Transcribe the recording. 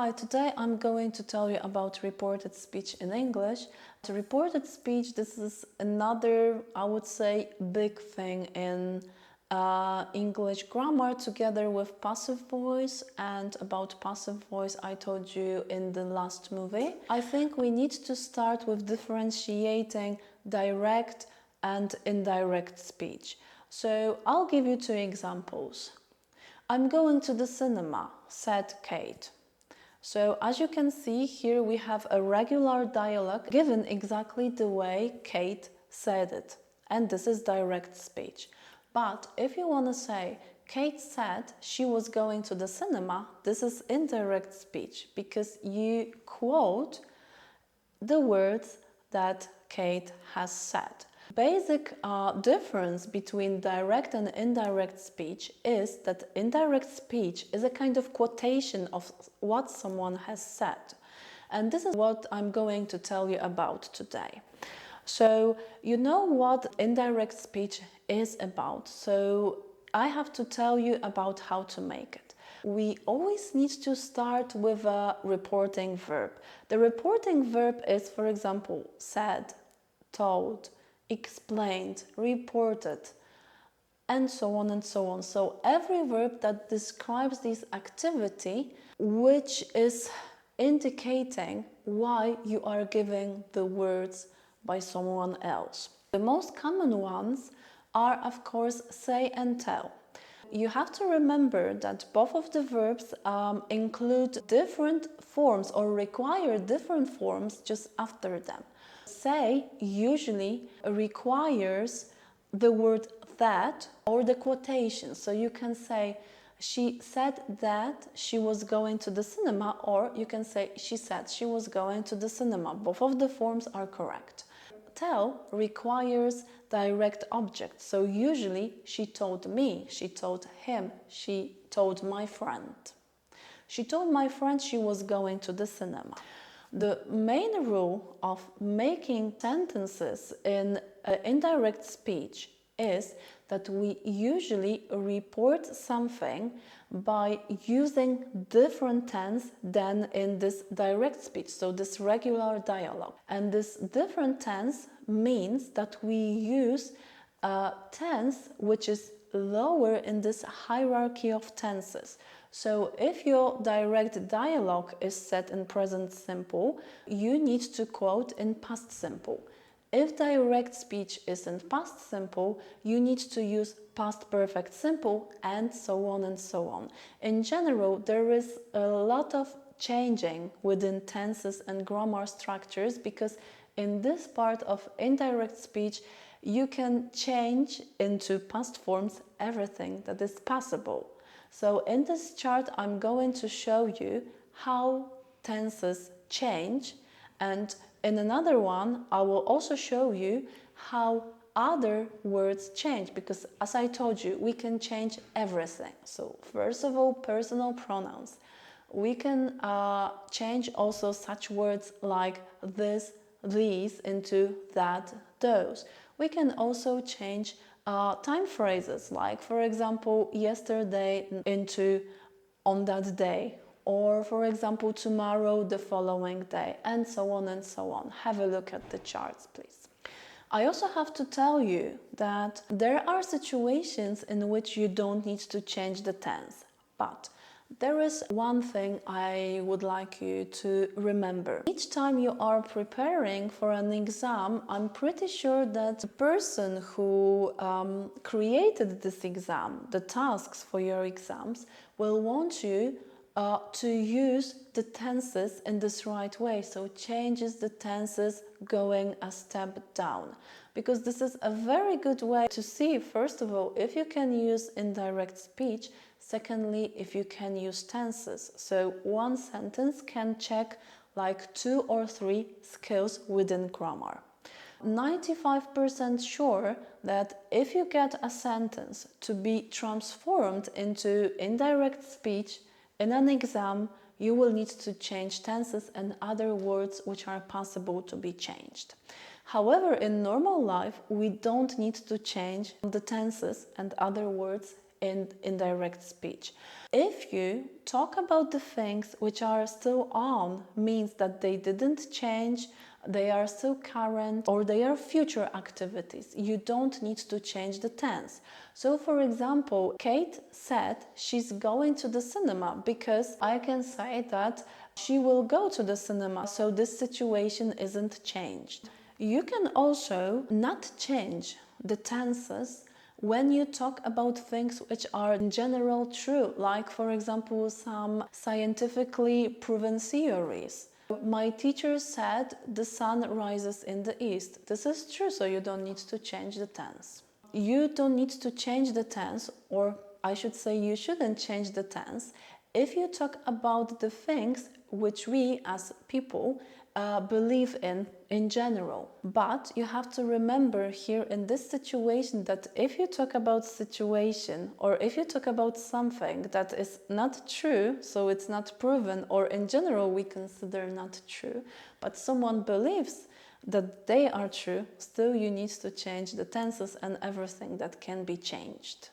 Hi, today I'm going to tell you about reported speech in English. The reported speech, this is another, I would say, big thing in English grammar, together with passive voice. And about passive voice I told you in the last movie. I think we need to start with differentiating direct and indirect speech. So I'll give you two examples. I'm going to the cinema, said Kate. So as you can see here, we have a regular dialogue given exactly the way Kate said it. And this is direct speech. But if you want to say, Kate said she was going to the cinema, this is indirect speech because you quote the words that Kate has said. Basic difference between direct and indirect speech is that indirect speech is a kind of quotation of what someone has said. And this is what I'm going to tell you about today. So you know what indirect speech is about. So I have to tell you about how to make it. We always need to start with a reporting verb. The reporting verb is, for example, said, told, explained, reported, and so on and so on. So every verb that describes this activity, which is indicating why you are giving the words by someone else. The most common ones are, of course, say and tell. You have to remember that both of the verbs include different forms or require different forms just after them. Say usually requires the word that or the quotation. So you can say, she said that she was going to the cinema, or you can say, she said she was going to the cinema. Both of the forms are correct. Tell requires direct object. So usually, she told me, she told him, she told my friend. She told my friend she was going to the cinema. The main rule of making sentences in indirect speech is that we usually report something by using different tense than in this direct speech, so this regular dialogue. And this different tense means that we use a tense which is lower in this hierarchy of tenses. So if your direct dialogue is set in present simple, you need to quote in past simple. If direct speech is in past simple, you need to use past perfect simple, and so on and so on. In general, there is a lot of changing within tenses and grammar structures because in this part of indirect speech, you can change into past forms everything that is possible. So in this chart, I'm going to show you how tenses change, and in another one, I will also show you how other words change, because as I told you, we can change everything. So first of all, personal pronouns. We can change also such words like this, these into that, those. We can also change time phrases like, for example, yesterday into on that day, or for example, tomorrow, the following day, and so on and so on. Have a look at the charts, please. I also have to tell you that there are situations in which you don't need to change the tense, but there is one thing I would like you to remember. Each time you are preparing for an exam, I'm pretty sure that the person who created this exam, the tasks for your exams, will want you to use the tenses in this right way. So changes the tenses going a step down. Because this is a very good way to see, first of all, if you can use indirect speech. Secondly, if you can use tenses. So one sentence can check like 2 or 3 skills within grammar. 95% sure that if you get a sentence to be transformed into indirect speech in an exam, you will need to change tenses and other words which are possible to be changed. However, in normal life, we don't need to change the tenses and other words in indirect speech. If you talk about the things which are still on, means that they didn't change, they are still current, or they are future activities. You don't need to change the tense. So for example, Kate said she's going to the cinema, because I can say that she will go to the cinema, so this situation isn't changed. You can also not change the tenses when you talk about things which are in general true, like for example some scientifically proven theories. My teacher said the sun rises in the east. This is true, so you don't need to change the tense. You don't need to change the tense, or I should say you shouldn't change the tense, if you talk about the things which we as people believe in general. But you have to remember here in this situation that if you talk about situation, or if you talk about something that is not true, so it's not proven, or in general we consider not true, but someone believes that they are true, still you need to change the tenses and everything that can be changed.